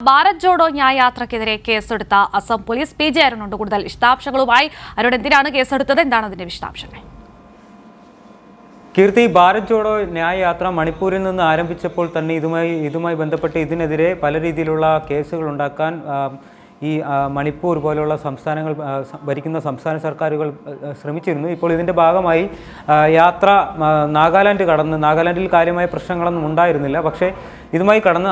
ഭാരത് ജോഡോ ന്യായ യാത്രക്കെതിരെ കേസെടുത്ത Assam police PJ അരുണുണ്ട് കൂടുതൽ വിശദാംശങ്ങളുമായി. അരുൺ, എന്തിനാണ് കേസെടുത്തത്? എന്താണ് അതിന്റെ വിശദാംശങ്ങൾ? കീർത്തി, ഭാരത് ജോഡോ ന്യായ യാത്ര മണിപ്പൂരിൽ നിന്ന് ആരംഭിച്ചപ്പോൾ തന്നെ ഇതുമായി ബന്ധപ്പെട്ട് ഇതിനെതിരെ പല രീതിയിലുള്ള കേസുകൾ ഉണ്ടാക്കാൻ ഈ മണിപ്പൂർ പോലുള്ള സംസ്ഥാനങ്ങൾ ഭരിക്കുന്ന സംസ്ഥാന സർക്കാരുകൾ ശ്രമിച്ചിരുന്നു. ഇപ്പോൾ ഇതിൻ്റെ ഭാഗമായി യാത്ര നാഗാലാൻഡിൽ കാര്യമായ പ്രശ്നങ്ങളൊന്നും ഉണ്ടായിരുന്നില്ല. പക്ഷേ ഇതുമായി കടന്ന്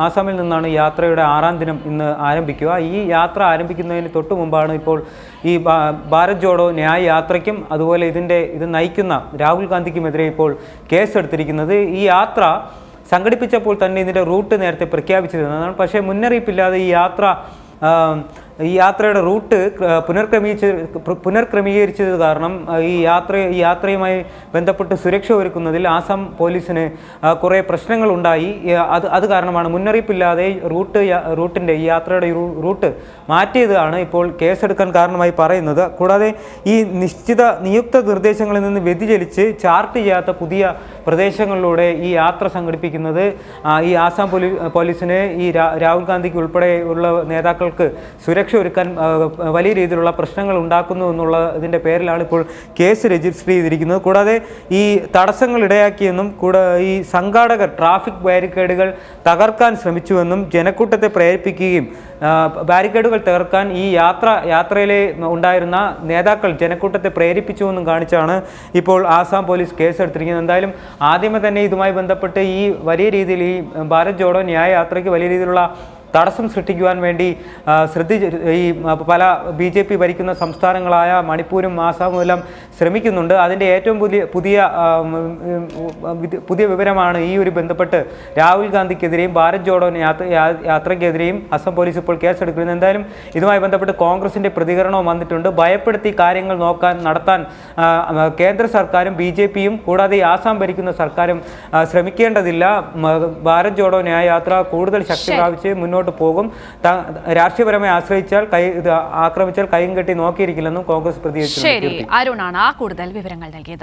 ആസാമിൽ നിന്നാണ് യാത്രയുടെ 6ാം ദിനം ഇന്ന് ആരംഭിക്കുക. ഈ യാത്ര ആരംഭിക്കുന്നതിന് തൊട്ടു മുമ്പാണ് ഇപ്പോൾ ഈ ഭാരത് ജോഡോ ന്യായ യാത്രയ്ക്കും അതുപോലെ ഇത് നയിക്കുന്ന രാഹുൽ ഗാന്ധിക്കുമെതിരെ ഇപ്പോൾ കേസെടുത്തിരിക്കുന്നത്. ഈ യാത്ര സംഘടിപ്പിച്ചപ്പോൾ തന്നെ ഇതിൻ്റെ റൂട്ട് നേരത്തെ പ്രഖ്യാപിച്ചിരുന്നതാണ്. പക്ഷേ മുന്നറിയിപ്പില്ലാതെ ഈ യാത്രയുടെ റൂട്ട് പുനർക്രമീകരിച്ചത് കാരണം ഈ യാത്രയുമായി ബന്ധപ്പെട്ട് സുരക്ഷ ഒരുക്കുന്നതിൽ ആസാം പോലീസിന് കുറേ പ്രശ്നങ്ങൾ ഉണ്ടായി. അത് കാരണമാണ് മുന്നറിയിപ്പില്ലാതെ ഈ യാത്രയുടെ റൂട്ട് മാറ്റിയതാണ് ഇപ്പോൾ കേസെടുക്കാൻ കാരണമായി പറയുന്നത്. കൂടാതെ ഈ നിയുക്ത നിർദ്ദേശങ്ങളിൽ നിന്ന് വ്യതിചലിച്ച് ചാർട്ട് ചെയ്യാത്ത പുതിയ പ്രദേശങ്ങളിലൂടെ ഈ യാത്ര സംഘടിപ്പിക്കുന്നത് ഈ ആസാം പോലീസിന് ഈ രാഹുൽ ഗാന്ധിക്ക് ഉൾപ്പെടെയുള്ള നേതാക്കൾക്ക് സുരക്ഷ ഒരുക്കാൻ വലിയ രീതിയിലുള്ള പ്രശ്നങ്ങൾ ഉണ്ടാക്കുന്നു എന്നുള്ളതിൻ്റെ പേരിലാണ് ഇപ്പോൾ കേസ് രജിസ്റ്റർ ചെയ്തിരിക്കുന്നത്. കൂടാതെ ഈ തടസ്സങ്ങൾ ഇടയാക്കിയെന്നും ഈ സംഘാടകർ ട്രാഫിക് ബാരിക്കേഡുകൾ തകർക്കാൻ ശ്രമിച്ചുവെന്നും ജനക്കൂട്ടത്തെ പ്രേരിപ്പിക്കുകയും ബാരിക്കേഡുകൾ തകർക്കാൻ ഈ യാത്രയിലെ ഉണ്ടായിരുന്ന നേതാക്കൾ ജനക്കൂട്ടത്തെ പ്രേരിപ്പിച്ചുവെന്നും കാണിച്ചാണ് ഇപ്പോൾ ആസാം പോലീസ് കേസെടുത്തിരിക്കുന്നത്. എന്തായാലും ആദ്യമേ തന്നെ ഇതുമായി ബന്ധപ്പെട്ട് ഈ വലിയ രീതിയിൽ ഈ ഭാരത് ജോഡോ ന്യായ യാത്രയ്ക്ക് വലിയ രീതിയിലുള്ള തടസ്സം സൃഷ്ടിക്കുവാൻ വേണ്ടി ഈ പല BJP ഭരിക്കുന്ന സംസ്ഥാനങ്ങളായ മണിപ്പൂരും ആസാമും എല്ലാം ശ്രമിക്കുന്നുണ്ട്. അതിൻ്റെ ഏറ്റവും പുതിയ വിവരമാണ് ഈ ഒരു ബന്ധപ്പെട്ട് രാഹുൽ ഗാന്ധിക്കെതിരെയും ഭാരത് ജോഡോ യാത്രയ്ക്കെതിരെയും അസം പോലീസ് ഇപ്പോൾ കേസെടുക്കുന്നത്. എന്തായാലും ഇതുമായി ബന്ധപ്പെട്ട് കോൺഗ്രസിൻ്റെ പ്രതികരണവും വന്നിട്ടുണ്ട്. ഭയപ്പെടുത്തി കാര്യങ്ങൾ നടത്താൻ കേന്ദ്ര സർക്കാരും BJPയും കൂടാതെ ആസാം ഭരിക്കുന്ന സർക്കാരും ശ്രമിക്കേണ്ടതില്ല. ഭാരത് ജോഡോ ന്യായ യാത്ര കൂടുതൽ ശക്തി പ്രാപിച്ച് മുന്നോട്ട് പോകും. രാഷ്ട്രീയപരമായി ആക്രമിച്ചാൽ കൈയും കെട്ടി നോക്കിയിരിക്കില്ലെന്നും കോൺഗ്രസ് പ്രതികരിച്ചു. അരുണാണ് കൂടുതൽ വിവരങ്ങൾ നൽകിയത്.